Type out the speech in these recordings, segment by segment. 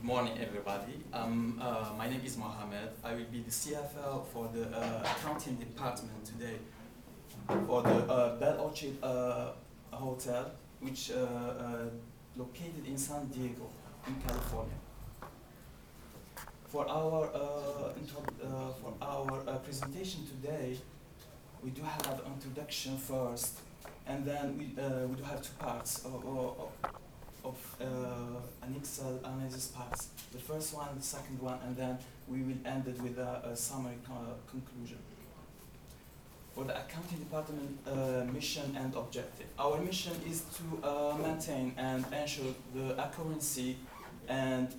Good morning, everybody. My name is Mohammed. I will be the CFO for the accounting department today for the Bell Orchid Hotel, which located in San Diego, in California. For our presentation today, we do have an introduction first, and then we do have two parts of an Excel analysis parts. The first one, the second one, and then we will end it with a summary conclusion. For the accounting department mission and objective. Our mission is to maintain and ensure the accuracy and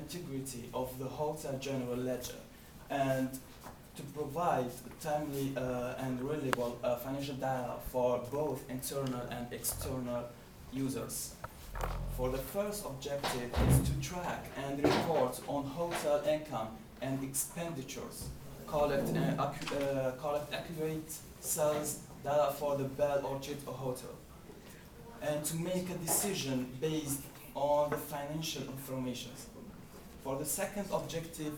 integrity of the hotel general ledger, and to provide timely and reliable financial data for both internal and external users. For the first objective is to track and report on hotel income and expenditures, collect accurate sales data for the Bell Orchid Hotel, and to make a decision based on the financial information. For the second objective,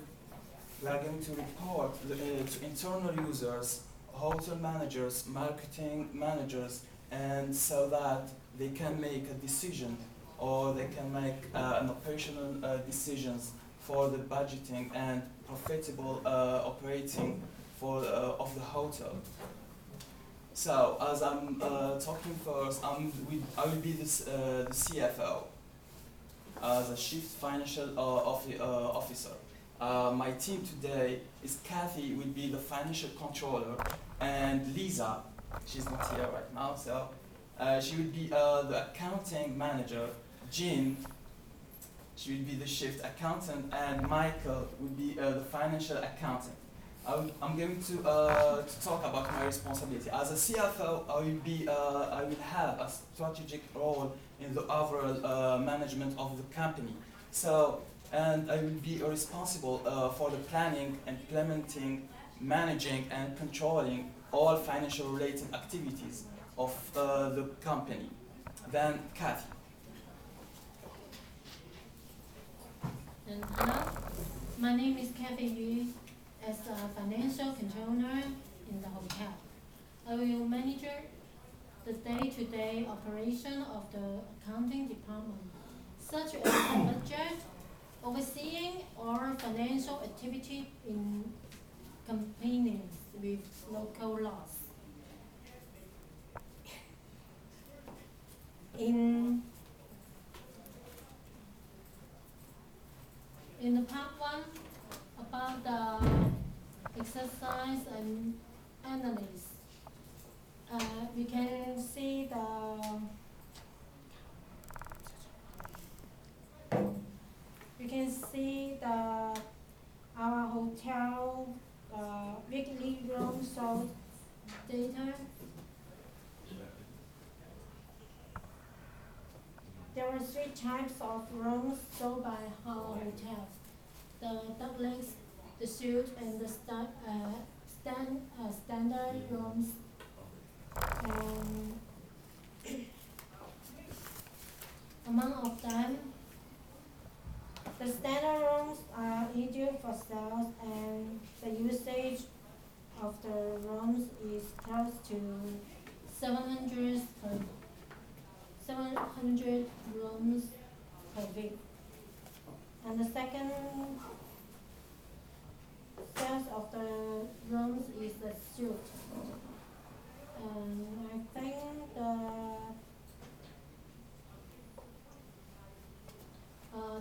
we are going to report to internal users, hotel managers, marketing managers, and so that they can make a decision or they can make an operational decisions for the budgeting and profitable operating of the hotel. So as I'm talking first, I will be the CFO as a Chief Financial Officer. My team today is Kathy will be the Financial Controller, and Lisa, she's not here right now, so she will be the Accounting Manager. Jean, she will be the Shift Accountant, and Michael will be the Financial Accountant. I'm going to talk about my responsibility. As a CFO, I will have a strategic role in the overall management of the company. So, and I will be responsible for the planning, implementing, managing, and controlling all financial related activities of the company. Then Kathy. And hello, my name is Kathy Yu. As a financial controller in the hotel, I will manage the day-to-day operation of the accounting department, such as the budget, overseeing all financial activity in compliance with local laws. In the part one, about the exercise and analysis, we can see our hotel weekly room sold data. There are three types of rooms sold by our hotel: the deluxe, the suite, and the standard rooms. And among of them, the standard rooms are ideal for sales, and the usage of the rooms is close to 700 rooms per week. And the second sales of the rooms is the suite. And I think the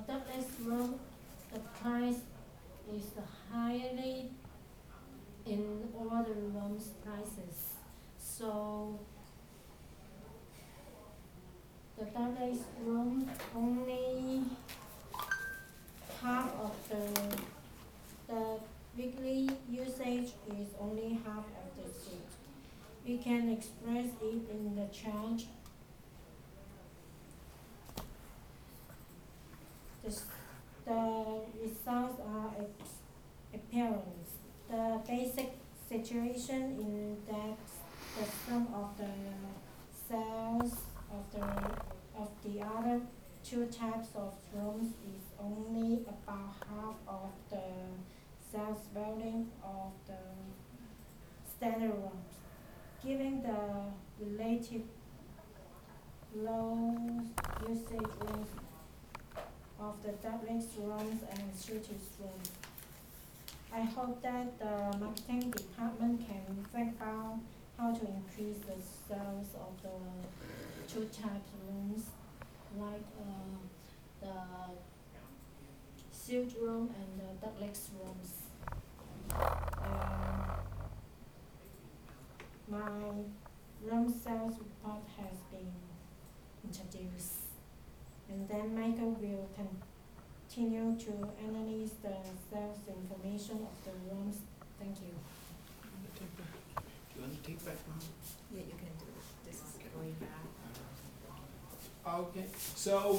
deluxe room, the price is highly in all the rooms prices. So the deluxe room only half of the weekly usage is only half of the suite. We can express it in the charge. The results are appearance. The basic situation in that the sum of the sales of the other two types of rooms is only about half of the sales volume of the standard rooms. Given the relative low usage rooms of the duplex rooms and suite rooms, I hope that the marketing department can think about how to increase the sales of the two types rooms, like the suite room and the duplex rooms. My room sales report has been introduced, and then Michael will continue to analyze the sales information of the rooms. Thank you. Do you want to take back one? Yeah, you can do it. This is going back. Okay, so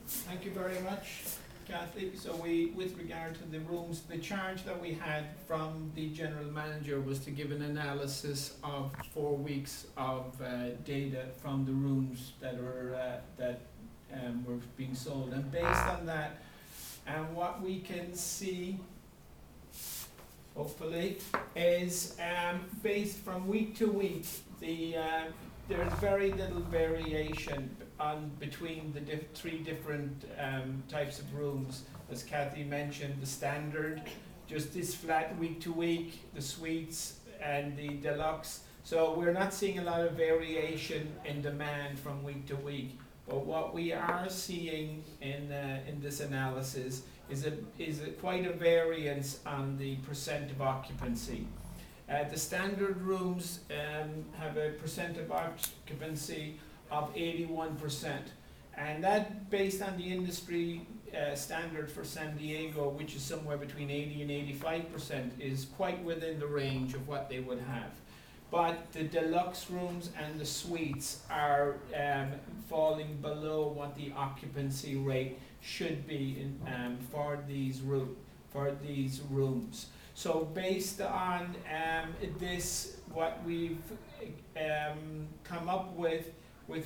thank you very much, Kathy. So with regard to the rooms, the charge that we had from the general manager was to give an analysis of 4 weeks of data from the rooms that were being sold, and based on that, and what we can see, hopefully, is based from week to week, there's very little variation between the three different types of rooms. As Kathy mentioned, the standard, just this flat week to week, the suites and the deluxe. So we're not seeing a lot of variation in demand from week to week. But what we are seeing in this analysis is quite a variance on the percent of occupancy. The standard rooms have a percent of occupancy of 81%, and that, based on the industry standard for San Diego, which is somewhere between 80 and 85%, is quite within the range of what they would have. But the deluxe rooms and the suites are falling below what the occupancy rate should be for these rooms. So based on this, what we've come up with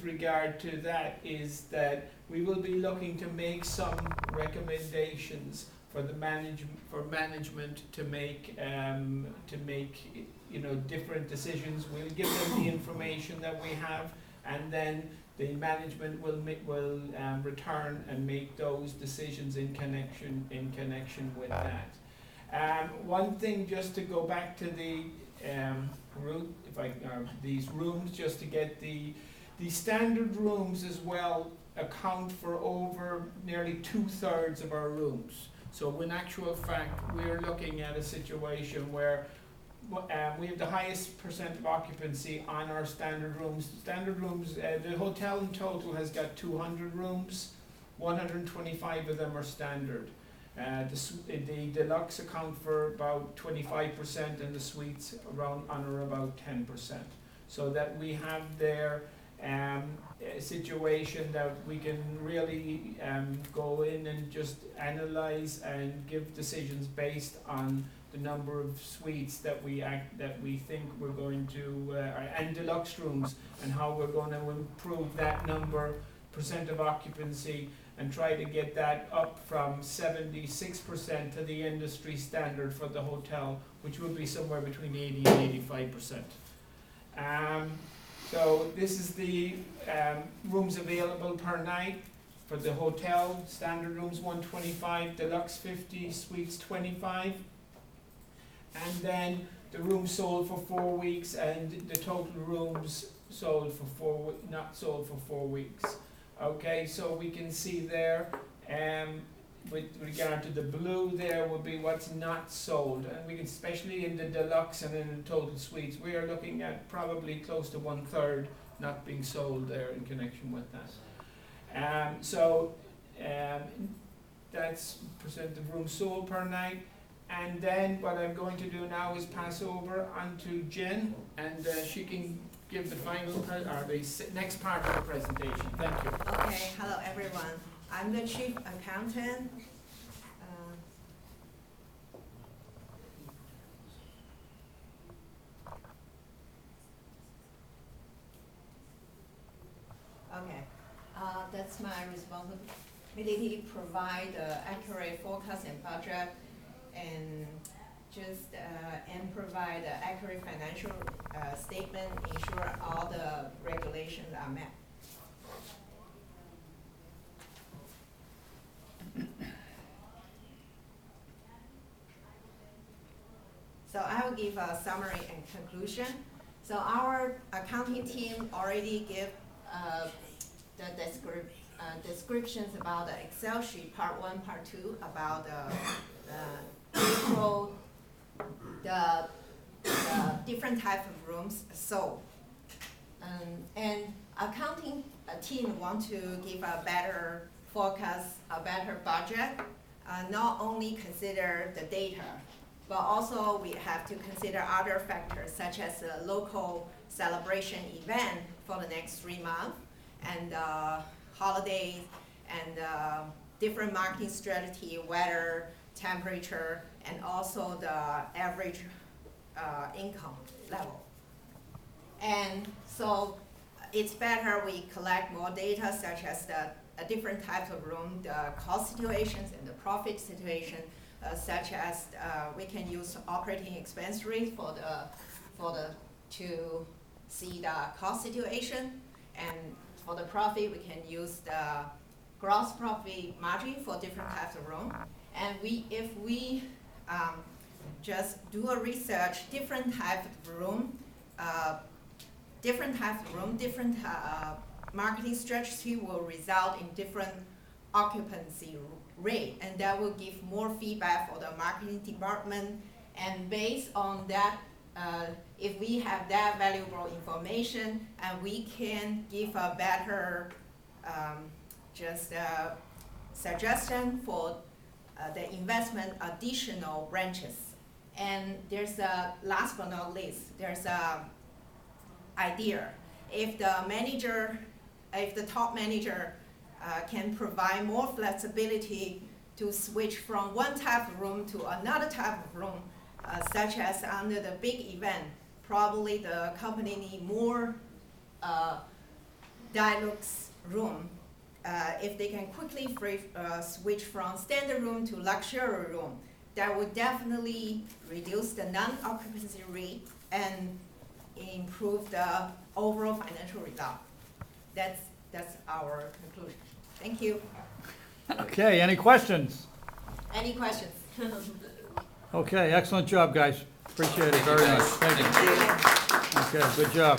regard to that is that we will be looking to make some recommendations for the management to make different decisions. We'll give them the information that we have, and then the management will return and make those decisions in connection with that. One thing, just to go back to the these rooms, just to get the standard rooms as well account for over nearly 2/3 of our rooms. So in actual fact, we're looking at a situation where we have the highest percent of occupancy on our standard rooms. Standard rooms, the hotel in total has got 200 rooms, 125 of them are standard. The deluxe account for about 25%, and the suites around or about 10%. So that we have there a situation that we can really go in and just analyze and give decisions based on the number of suites that we think we're going to and deluxe rooms, and how we're going to improve that percent of occupancy and try to get that up from 76% to the industry standard for the hotel, which would be somewhere between 80 and 85%. So this is the rooms available per night for the hotel. Standard rooms 125, deluxe 50, suites 25. And then the rooms sold for 4 weeks, and the total rooms sold for not sold for 4 weeks. Okay, so we can see there, with regard to the blue, there will be what's not sold, and we can, especially in the deluxe and in the total suites, we are looking at probably close to 1/3 not being sold there in connection with that. That's percent of rooms sold per night. And then what I'm going to do now is pass over onto Jen, and she can give the final or the next part of the presentation. Thank you. Okay, hello everyone. I'm the chief accountant. Okay, that's my responsibility, provide accurate forecast and budget, and and provide accurate financial statement, ensure all the regulations are met. So I will give a summary and conclusion. So our accounting team already give the descriptions about the Excel sheet, part 1, part 2, about the different type of rooms sold. And accounting team want to give a better forecast, a better budget, not only consider the data, but also we have to consider other factors such as the local celebration event for the next 3 months, and holidays, and different marketing strategy, weather, temperature, and also the average income level. And so it's better we collect more data such as the different types of room, the cost situations and the profit situation, such as we can use operating expense rate to see the cost situation, and for the profit we can use the gross profit margin for different types of room. And if we just do a research, different types of room, different marketing strategy will result in different occupancy rate, and that will give more feedback for the marketing department. And based on that, if we have that valuable information, and we can give a better suggestion for the investment additional branches. And there's a, last but not least, there's a idea. If the top manager can provide more flexibility to switch from one type of room to another type of room, such as under the big event, probably the company need more deluxe room. If they can quickly switch from standard room to luxury room, that would definitely reduce the non-occupancy rate and improve the overall financial result. That's our conclusion. Thank you. Okay, any questions? Any questions? Okay, excellent job, guys. Appreciate it very much. Thank you. Okay, good job.